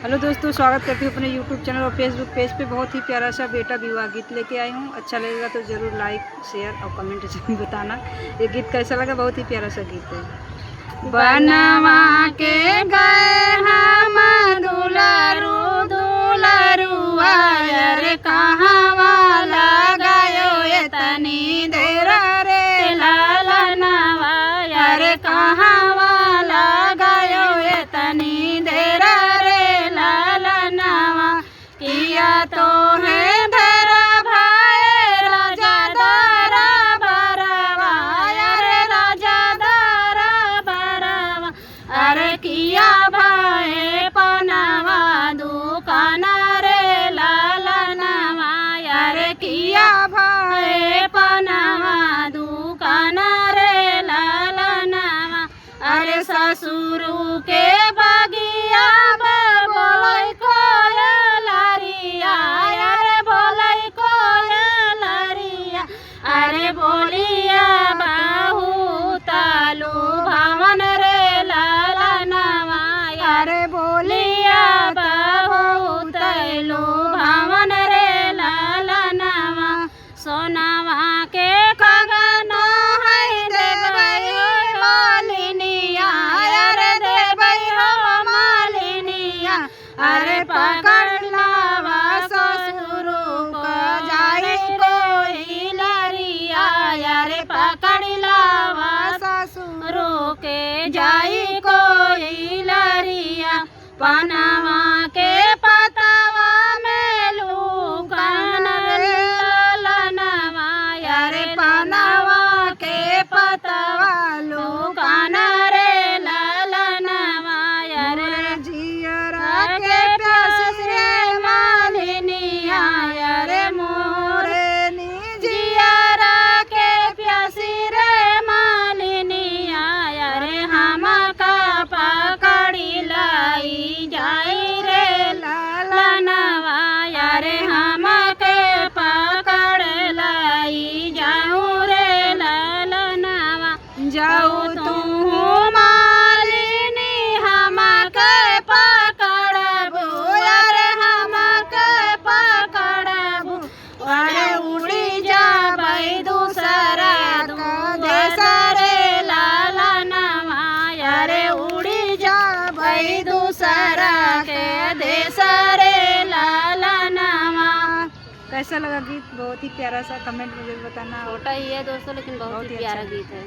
Hello दोस्तों, स्वागत करती हूँ अपने यूट्यूब चैनल और फेसबुक पेज पे। बहुत ही प्यारा सा बेटा विवाह गीत लेके आई हूँ। अच्छा लगेगा तो ज़रूर लाइक शेयर और कमेंट जरूर बताना ये गीत कैसा लगा। बहुत ही प्यारा सा गीत है। बनवा के गए हम दुलारू दुलारुआ रे कहाँ वाला गयो ये तनी देर रे लालनवा रे कहाँ वाला गयो ये तनी देर किया तो है धरा भाई राजा दारा बरवा अरे राजा दारा बरवा अरे किया भाई पनवा दुकान रे लालनवा अरे किया भाई पनवा दुकान रे लालनवा अरे ससुरु के बगिया बोलै अरे बोलिया बाहू तालू भवन रे लालनवा अरे बोलिया बाहू तालू भवन रे लालनवा सोनावा के खगनो है देवई हो मालिनिया अरे देवई हो मालिनिया अरे पकड़ लावा ससुरु को जाई कोई लरिया अरे पकड़ लावा ससुरु के जाई कोई लरिया पनवा के पतवा में लूकन लालनवा अरे पनवा के पतवा लूकन रे लालनवा अरे जियरा के प्यास रे मालिनिया अरे मोरे जियरा के प्यासी रे मालिनिया अरे हम का पकड़ी लाई जाई रे लालनवा अरे हम के पकड़ लाई जाऊँ रे लालनवा जाऊ तू मालिनी हम के पकड़बू अरे हम के पकड़बू अरे उड़ी जाबई दूसरा देश रे लालनवा अरे उड़ी जाबई दूसरा के देश रे लालनवा। कैसा लगा गीत? बहुत ही प्यारा सा। कमेंट में जरूर बताना। छोटा ही है दोस्तों, लेकिन बहुत ही प्यारा गीत है।